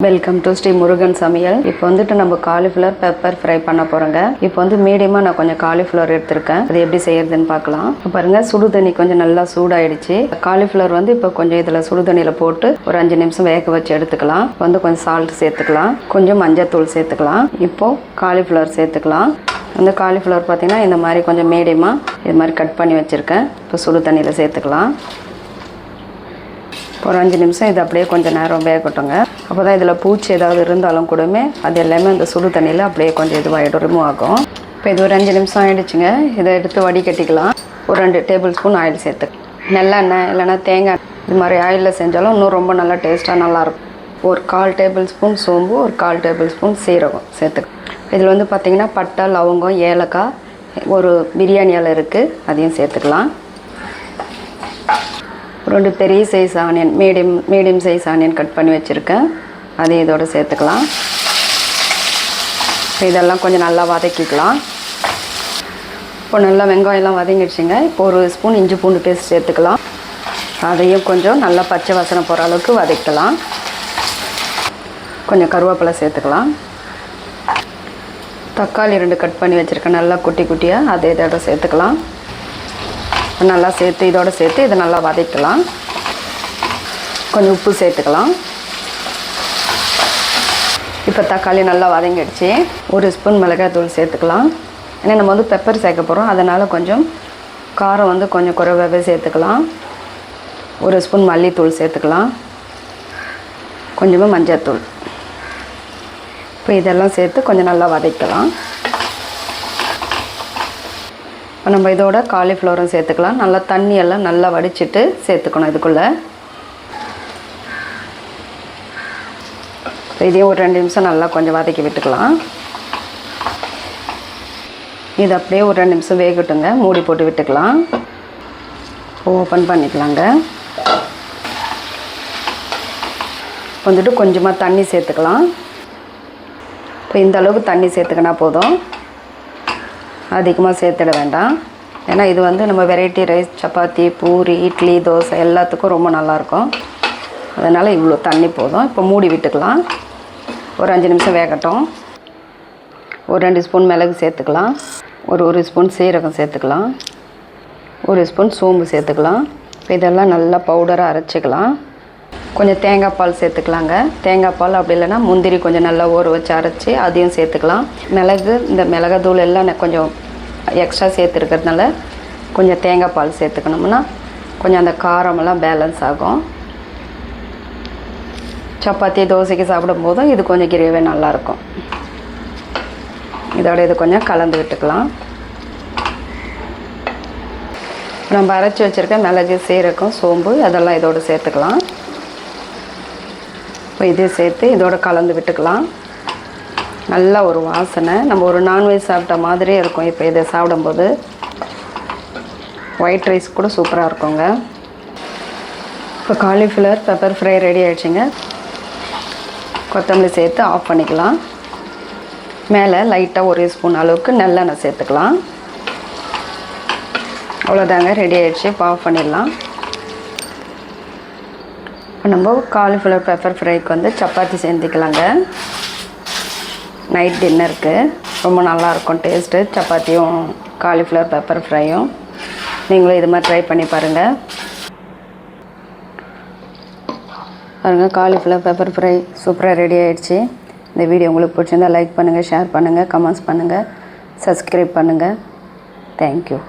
Welcome to Sri Murugan சமையல். இப்போ வந்துட்டு நம்ம காலிஃப்ளவர் பெப்பர் ஃப்ரை பண்ண போகிறோங்க. இப்போ வந்து மீடியமாக நான் கொஞ்சம் காலிஃப்ளவர் எடுத்திருக்கேன். அது எப்படி செய்யறதுன்னு பார்க்கலாம். இப்போ பாருங்கள், சுடு தண்ணி கொஞ்சம் நல்லா சூடாயிடுச்சு. காலிஃப்ளவர் வந்து இப்போ கொஞ்சம் இதில் சுடு தண்ணியில் போட்டு ஒரு 5 நிமிஷம் வேக வச்சு எடுத்துக்கலாம். வந்து கொஞ்சம் சால்ட் சேர்த்துக்கலாம், கொஞ்சம் மஞ்சத்தூள் சேர்த்துக்கலாம். இப்போது காலிஃப்ளவர் சேர்த்துக்கலாம். அந்த காலிஃப்ளவர் பார்த்திங்கன்னா இந்த மாதிரி கொஞ்சம் மீடியமாக இது மாதிரி கட் பண்ணி வச்சுருக்கேன். இப்போ சுடு தண்ணியில் சேர்த்துக்கலாம். ஒரு 5 நிமிஷம் இது அப்படியே கொஞ்சம் நேரம் வேகட்டுங்க. அப்போ தான் இதில் பூச்சி ஏதாவது இருந்தாலும் கூடமே அது எல்லாமே அந்த சுடு தண்ணியில் அப்படியே கொஞ்சம் இதுவாகிடும், ரிமூவ் ஆகும். இப்போ இது ஒரு 5 நிமிஷம் ஆகிடுச்சுங்க. இதை எடுத்து வடிகட்டிக்கலாம். ஒரு 2 டேபிள் ஸ்பூன் ஆயில் சேர்த்து, நல்லெண்ணெய் இல்லைனா தேங்காய் இது மாதிரி ஆயிலில் செஞ்சாலும் இன்னும் ரொம்ப நல்லா டேஸ்ட்டாக நல்லாயிருக்கும். ஒரு 1/4 டேபிள் ஸ்பூன் சோம்பு, ஒரு 1/4 டேபிள் ஸ்பூன் சீரகம் சேர்த்துக்கலாம். இதில் வந்து பார்த்திங்கன்னா பட்டை, லவங்கம், ஏலக்காய், ஒரு பிரியாணி இலை இருக்குது, அதையும் சேர்த்துக்கலாம். 2 பெரிய size onion, medium size onion cut பண்ணி வச்சுருக்கேன், அதையும் இதோடு சேர்த்துக்கலாம். இதெல்லாம் கொஞ்சம் நல்லா வதக்கிக்கலாம். இப்போ நல்லா வெங்காயம்லாம் வதங்கிடுச்சுங்க. இப்போ ஒரு ஸ்பூன் இஞ்சி பூண்டு பேஸ்ட் சேர்த்துக்கலாம். அதையும் கொஞ்சம் நல்லா பச்சை வாசனை போகிற அளவுக்கு வதக்கலாம். கொஞ்சம் கருவேப்பிலை சேர்த்துக்கலாம். தக்காளி 2 கட் பண்ணி வச்சுருக்கேன், நல்லா குட்டி குட்டியாக, அதை இதோட சேர்த்துக்கலாம். நல்லா சேர்த்து இதோடு சேர்த்து இதை நல்லா வதக்கலாம். கொஞ்சம் உப்பு சேர்த்துக்கலாம். இப்போ தக்காளி நல்லா வதங்கிடுச்சு. ஒரு ஸ்பூன் மிளகாய் தூள் சேர்த்துக்கலாம். ஏன்னா நம்ம வந்து பெப்பர் சேர்க்க போகிறோம், அதனால் கொஞ்சம் காரம் வந்து கொஞ்சம் குறைவாகவே சேர்த்துக்கலாம். ஒரு ஸ்பூன் மல்லித்தூள் சேர்த்துக்கலாம். கொஞ்சமாக மஞ்சள்தூள். இப்போ இதெல்லாம் சேர்த்து கொஞ்சம் நல்லா வதக்கலாம். இப்போ நம்ம இதோட காலிஃப்ளவரும் சேர்த்துக்கலாம். நல்லா தண்ணியெல்லாம் நல்லா வடிச்சிட்டு சேர்த்துக்கணும் இதுக்குள்ளே. இதையும் ஒரு 2 நிமிஷம் நல்லா கொஞ்சம் வதக்கி விட்டுக்கலாம். இது அப்படியே ஒரு 2 நிமிஷம் வேகட்டுங்க. மூடி போட்டு விட்டுக்கலாம். ஓப்பன் பண்ணிக்கலாங்க. வந்துட்டு கொஞ்சமாக தண்ணி சேர்த்துக்கலாம். இப்போ இந்த அளவுக்கு தண்ணி சேர்த்துக்கினா போதும், அதிகமாக சேர்த்துட வேண்டாம். ஏன்னா இது வந்து நம்ம வெரைட்டி ரைஸ், சப்பாத்தி, பூரி, இட்லி, தோசை எல்லாத்துக்கும் ரொம்ப நல்லாயிருக்கும். அதனால் இவ்வளோ தண்ணி போதும். இப்போ மூடி விட்டுக்கலாம். ஒரு 5 நிமிஷம் வேகட்டும். ஒரு 2 ஸ்பூன் மிளகு சேர்த்துக்கலாம். ஒரு ஸ்பூன் சீரகம் சேர்த்துக்கலாம். ஒரு ஸ்பூன் சோம்பு சேர்த்துக்கலாம். இப்போ இதெல்லாம் நல்லா பவுடராக அரைச்சிக்கலாம். கொஞ்சம் தேங்காய் பால் சேர்த்துக்கலாங்க. தேங்காய் பால் அப்படி இல்லைன்னா முந்திரி கொஞ்சம் நல்லா ஊற வச்சு அரைச்சி அதையும் சேர்த்துக்கலாம். மிளகு, இந்த மிளகாத்தூள் எல்லாம் கொஞ்சம் எக்ஸ்ட்ரா சேர்த்துருக்கிறதுனால கொஞ்சம் தேங்காய் பால் சேர்த்துக்கணும்னா கொஞ்சம் அந்த காரமெல்லாம் பேலன்ஸ் ஆகும். சப்பாத்தி, தோசைக்கு சாப்பிடும் போதும் இது கொஞ்சம் கிரேவே நல்லாயிருக்கும். இதோட இது கொஞ்சம் கலந்து விட்டுக்கலாம். நம்ம அரைச்சி வச்சுருக்க மிளகு, சீரகம், சோம்பு அதெல்லாம் இதோடு சேர்த்துக்கலாம். இப்போ இதே சேர்த்து இதோட கலந்து விட்டுக்கலாம். நல்லா ஒரு வாசனை, நம்ம ஒரு நான்வெஜ் சாப்பிட்ட மாதிரியே இருக்கும். இப்போ இதை சாப்பிடும்போது ஒயிட் ரைஸ் கூட சூப்பராக இருக்குங்க. இப்போ காலிஃப்ளவர் பெப்பர் ஃப்ரை ரெடி ஆகிடுச்சிங்க. கொத்தமல்லி சேர்த்து ஆஃப் பண்ணிக்கலாம். மேலே லைட்டாக 1 ஸ்பூன் அளவுக்கு நல்லெண்ணெய் சேர்த்துக்கலாம். அவ்வளோதாங்க, ரெடி ஆகிடுச்சு. இப்போ ஆஃப் பண்ணிடலாம். இப்போ நம்ம காலிஃப்ளவர் பெப்பர் ஃப்ரைக்கு வந்து சப்பாத்தி செஞ்சுக்கலாங்க. நைட் டின்னருக்கு ரொம்ப நல்லாயிருக்கும் டேஸ்ட்டு, சப்பாத்தியும் காலிஃப்ளவர் பெப்பர் ஃப்ரையும். நீங்களும் இது மாதிரி ட்ரை பண்ணி பாருங்கள். பாருங்கள், காலிஃப்ளவர் பெப்பர் ஃப்ரை சூப்பராக ரெடி ஆகிடுச்சு. இந்த வீடியோ உங்களுக்கு பிடிச்சிருந்தால் லைக் பண்ணுங்கள், ஷேர் பண்ணுங்கள், கமெண்ட்ஸ் பண்ணுங்கள், சப்ஸ்கிரைப் பண்ணுங்கள். தேங்க்யூ.